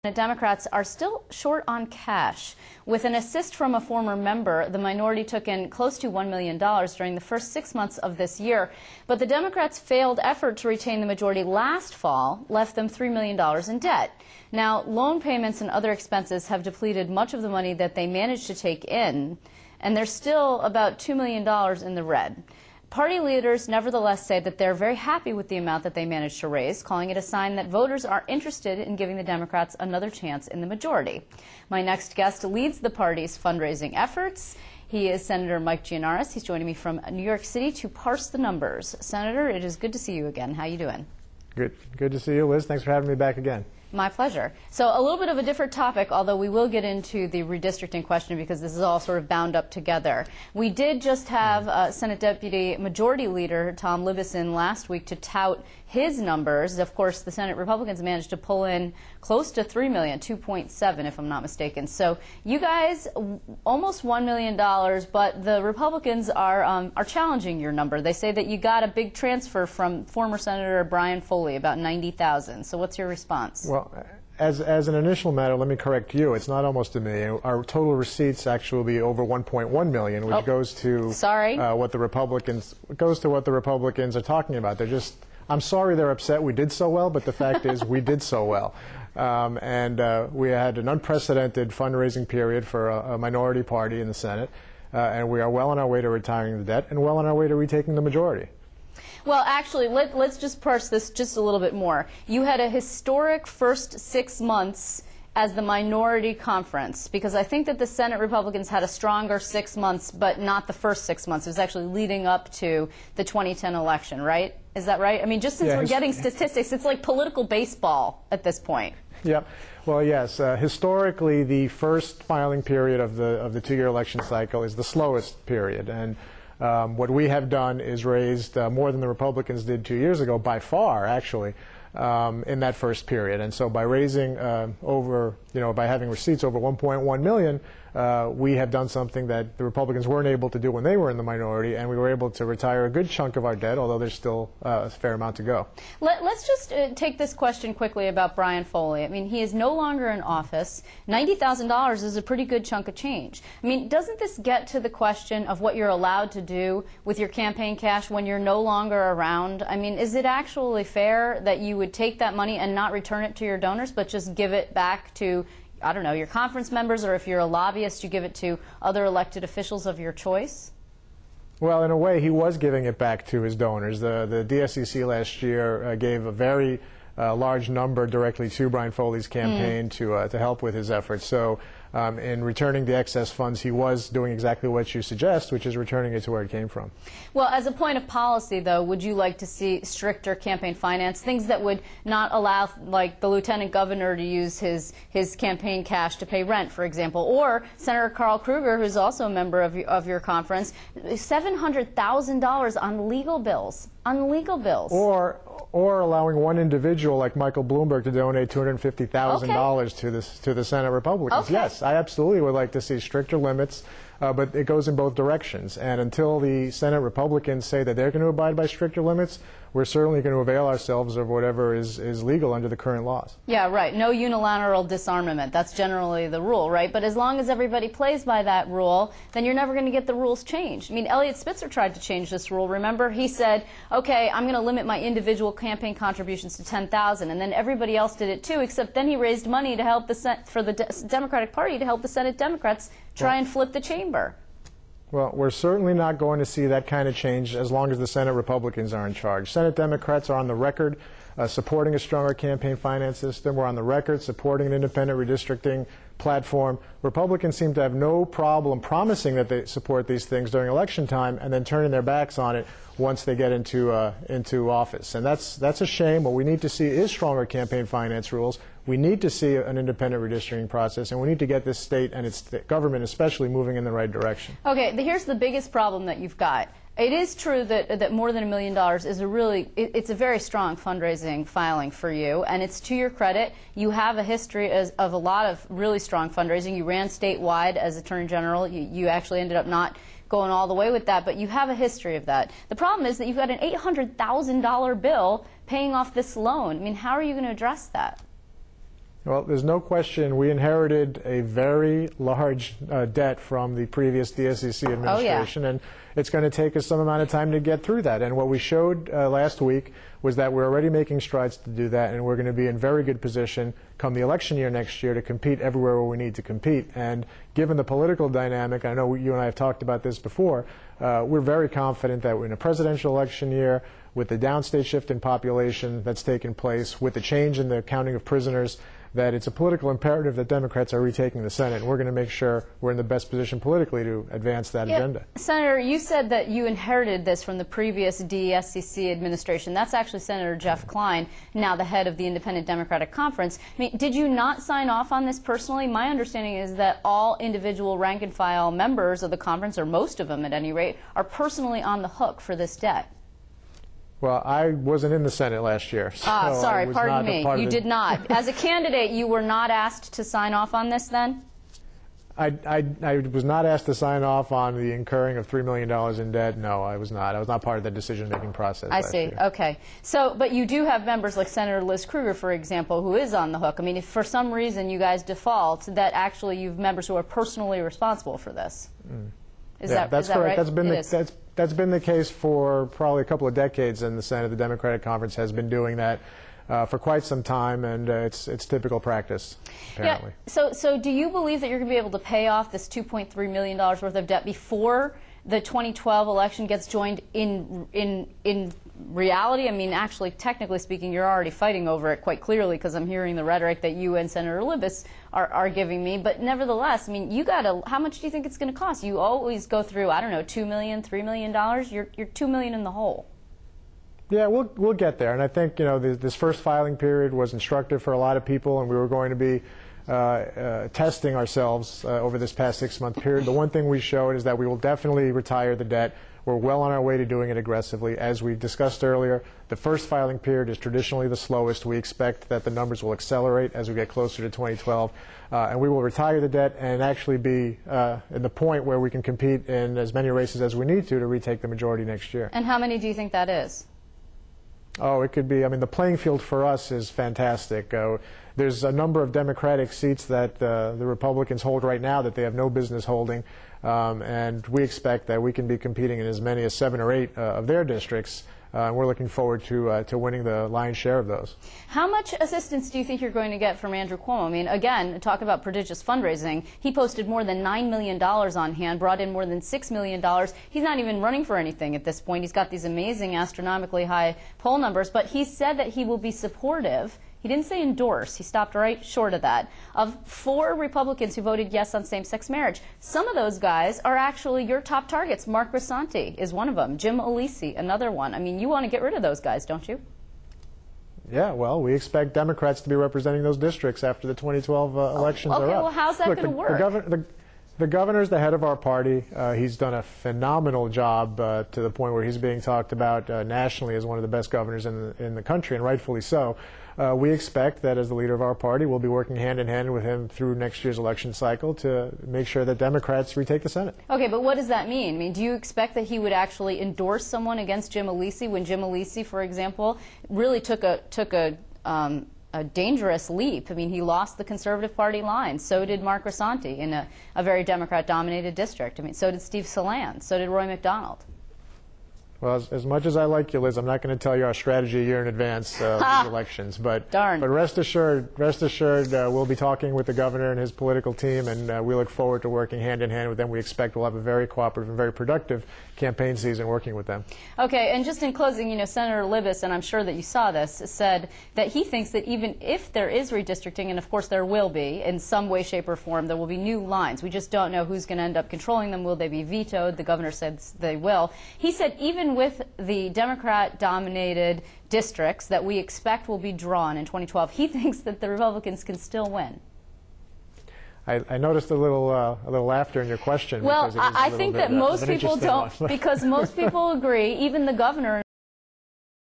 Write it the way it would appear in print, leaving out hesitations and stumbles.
The Democrats are still short on cash. With an assist from a former member, the minority took in close to $1 million during the first 6 months of this year. But the Democrats' failed effort to retain the majority last fall left them $3 million in debt. Now, loan payments and other expenses have depleted much of the money that they managed to take in, and they're still about $2 million in the red. Party leaders nevertheless say that they're very happy with the amount that they managed to raise, calling it a sign that voters are interested in giving the Democrats another chance in the majority. My next guest leads the party's fundraising efforts. He is Senator Mike Gianaris. He's joining me from New York City to parse the numbers. Senator, it is good to see you again. How are you doing? Good to see you, Liz. Thanks for having me back again. My pleasure. So a little bit of a different topic, although we will get into the redistricting question because this is all sort of bound up together. We did just have Senate Deputy Majority Leader Tom Libbison last week to tout his numbers. Of course, the Senate Republicans managed to pull in close to $3 million, 2.7 if I'm not mistaken. So you guys almost $1 million, but the Republicans are challenging your number. They say that you got a big transfer from former Senator Brian Foley, about $90,000. So what's your response? Well, as an initial matter, let me correct you. It's not almost $1 million. Our total receipts actually will be over $1.1 million, which goes to what the Republicans are talking about. They're just, I'm sorry they're upset we did so well, but the fact is we did so well. We had an unprecedented fundraising period for a minority party in the Senate, and we are well on our way to retiring the debt and well on our way to retaking the majority. Well, actually, let's just parse this just a little bit more. You had a historic first 6 months as the minority conference, because I think that the Senate Republicans had a stronger 6 months, but not the first 6 months. It was actually leading up to the 2010 election, right? Is that right? I mean, just since we're getting statistics, it's like political baseball at this point. Yep. Well, yes. Historically, the first filing period of the two-year election cycle is the slowest period, and what we have done is raised more than the Republicans did 2 years ago, by far, actually, in that first period. And so by raising by having receipts over $1.1 million, we have done something that the Republicans weren't able to do when they were in the minority, and we were able to retire a good chunk of our debt, although there's still a fair amount to go. Let's just take this question quickly about Brian Foley. I mean, he is no longer in office. $90,000 is a pretty good chunk of change. I mean, doesn't this get to the question of what you're allowed to do with your campaign cash when you're no longer around? I mean, is it actually fair that you would take that money and not return it to your donors, but just give it back to, I don't know, your conference members, or if you're a lobbyist, you give it to other elected officials of your choice? Well, in a way, he was giving it back to his donors. The DSCC last year gave a very large number directly to Brian Foley's campaign to help with his efforts. So in returning the excess funds, he was doing exactly what you suggest, which is returning it to where it came from. Well, as a point of policy, though, would you like to see stricter campaign finance, things that would not allow, like, the lieutenant governor to use his campaign cash to pay rent, for example, or Senator Carl Kruger, who's also a member of your conference, $700,000 on legal bills, Or allowing one individual like Michael Bloomberg to donate $250,000 to the Senate Republicans. Okay. Yes, I absolutely would like to see stricter limits, but it goes in both directions. And until the Senate Republicans say that they're going to abide by stricter limits, we're certainly going to avail ourselves of whatever is legal under the current laws. Yeah, right. No unilateral disarmament. That's generally the rule, right? But as long as everybody plays by that rule, then you're never going to get the rules changed. I mean, Elliot Spitzer tried to change this rule. Remember, he said, okay, I'm going to limit my individual campaign contributions to $10,000, and then everybody else did it too, except then he raised money to help for the Democratic Party to help the Senate Democrats try and flip the chamber. Well, we're certainly not going to see that kind of change as long as the Senate Republicans are in charge. Senate Democrats are on the record supporting a stronger campaign finance system. We're on the record supporting an independent redistricting platform. Republicans seem to have no problem promising that they support these things during election time and then turning their backs on it once they get into office. And that's a shame. What we need to see is stronger campaign finance rules. We need to see an independent redistricting process, and we need to get this state and its government especially moving in the right direction. Okay, here's the biggest problem that you've got. It is true that more than $1 million is it's a very strong fundraising filing for you, and it's to your credit. You have a history of a lot of really strong fundraising. You ran statewide as Attorney General. You actually ended up not going all the way with that, but you have a history of that. The problem is that you've got an $800,000 bill paying off this loan. I mean, how are you going to address that? Well, there's no question we inherited a very large debt from the previous DSCC administration, and it's going to take us some amount of time to get through that. And what we showed last week was that we're already making strides to do that, and we're going to be in very good position come the election year next year to compete everywhere where we need to compete. And given the political dynamic, I know you and I have talked about this before, we're very confident that we're in a presidential election year with the downstate shift in population that's taken place, with the change in the counting of prisoners, that it's a political imperative that Democrats are retaking the Senate, and we're going to make sure we're in the best position politically to advance that agenda. Senator, you said that you inherited this from the previous DSCC administration. That's actually Senator Jeff Klein, now the head of the Independent Democratic Conference. I mean, did you not sign off on this personally? My understanding is that all individual rank-and-file members of the conference, or most of them at any rate, are personally on the hook for this debt. Well, I wasn't in the Senate last year. So sorry, pardon me. You did not. As a candidate, you were not asked to sign off on this then? I was not asked to sign off on the incurring of $3 million in debt. No, I was not. I was not part of the decision-making process I see. Okay. So, but you do have members like Senator Liz Krueger, for example, who is on the hook. I mean, if for some reason you guys default, that actually you have members who are personally responsible for this. Is that correct. Right? That's been the case for probably a couple of decades in the Senate. The Democratic Conference has been doing that for quite some time, and it's typical practice, apparently. Yeah. So do you believe that you're going to be able to pay off this $2.3 million worth of debt before the 2012 election gets joined in reality? I mean, actually, technically speaking, you're already fighting over it quite clearly, because I'm hearing the rhetoric that you and Senator Libous are giving me. But nevertheless, I mean, you got to, how much do you think it's going to cost? You always go through, I don't know, $2 million, $3 million. You're $2 million in the hole. Yeah, we'll get there. And I think, you know, this first filing period was instructive for a lot of people, and we were going to be testing ourselves over this past 6-month period. The one thing we showed is that we will definitely retire the debt. We're well on our way to doing it aggressively. As we discussed earlier, the first filing period is traditionally the slowest. We expect that the numbers will accelerate as we get closer to 2012. And we will retire the debt and actually be in the point where we can compete in as many races as we need to retake the majority next year. And how many do you think that is? Oh, it could be. I mean, the playing field for us is fantastic. There's a number of Democratic seats that the Republicans hold right now that they have no business holding, and we expect that we can be competing in as many as 7 or 8 of their districts. And we're looking forward to winning the lion's share of those. How much assistance do you think you're going to get from Andrew Cuomo? I mean, again, talk about prodigious fundraising. He posted more than $9 million on hand, brought in more than $6 million. He's not even running for anything at this point. He's got these amazing, astronomically high poll numbers, but he said that he will be supportive. He didn't say endorse. He stopped right short of that. Of 4 Republicans who voted yes on same-sex marriage, some of those guys are actually your top targets. Mark Grisanti is one of them. Jim Alisi, another one. I mean, you want to get rid of those guys, don't you? Yeah, well, we expect Democrats to be representing those districts after the 2012 elections are up. Okay, well, how's that going to work? The governor's the head of our party. He's done a phenomenal job to the point where he's being talked about nationally as one of the best governors in the country, and rightfully so. We expect that as the leader of our party, we'll be working hand in hand with him through next year's election cycle to make sure that Democrats retake the Senate. Okay, but what does that mean? I mean, do you expect that he would actually endorse someone against Jim Alisi when Jim Alisi, for example, really took a dangerous leap? I mean, he lost the Conservative Party line. So did Mark Grisanti in a very Democrat-dominated district. I mean, so did Steve Salan. So did Roy McDonald. Well, as much as I like you, Liz, I'm not going to tell you our strategy a year in advance of the elections. But rest assured, we'll be talking with the governor and his political team, and we look forward to working hand in hand with them. We expect we'll have a very cooperative and very productive campaign season working with them. Okay, and just in closing, you know, Senator Libous, and I'm sure that you saw this, said that he thinks that even if there is redistricting, and of course there will be, in some way, shape, or form, there will be new lines. We just don't know who's going to end up controlling them. Will they be vetoed? The governor said they will. He said even with the Democrat-dominated districts that we expect will be drawn in 2012, he thinks that the Republicans can still win. I noticed a little laughter in your question. Well, I think that most people don't, because most people agree, even the governor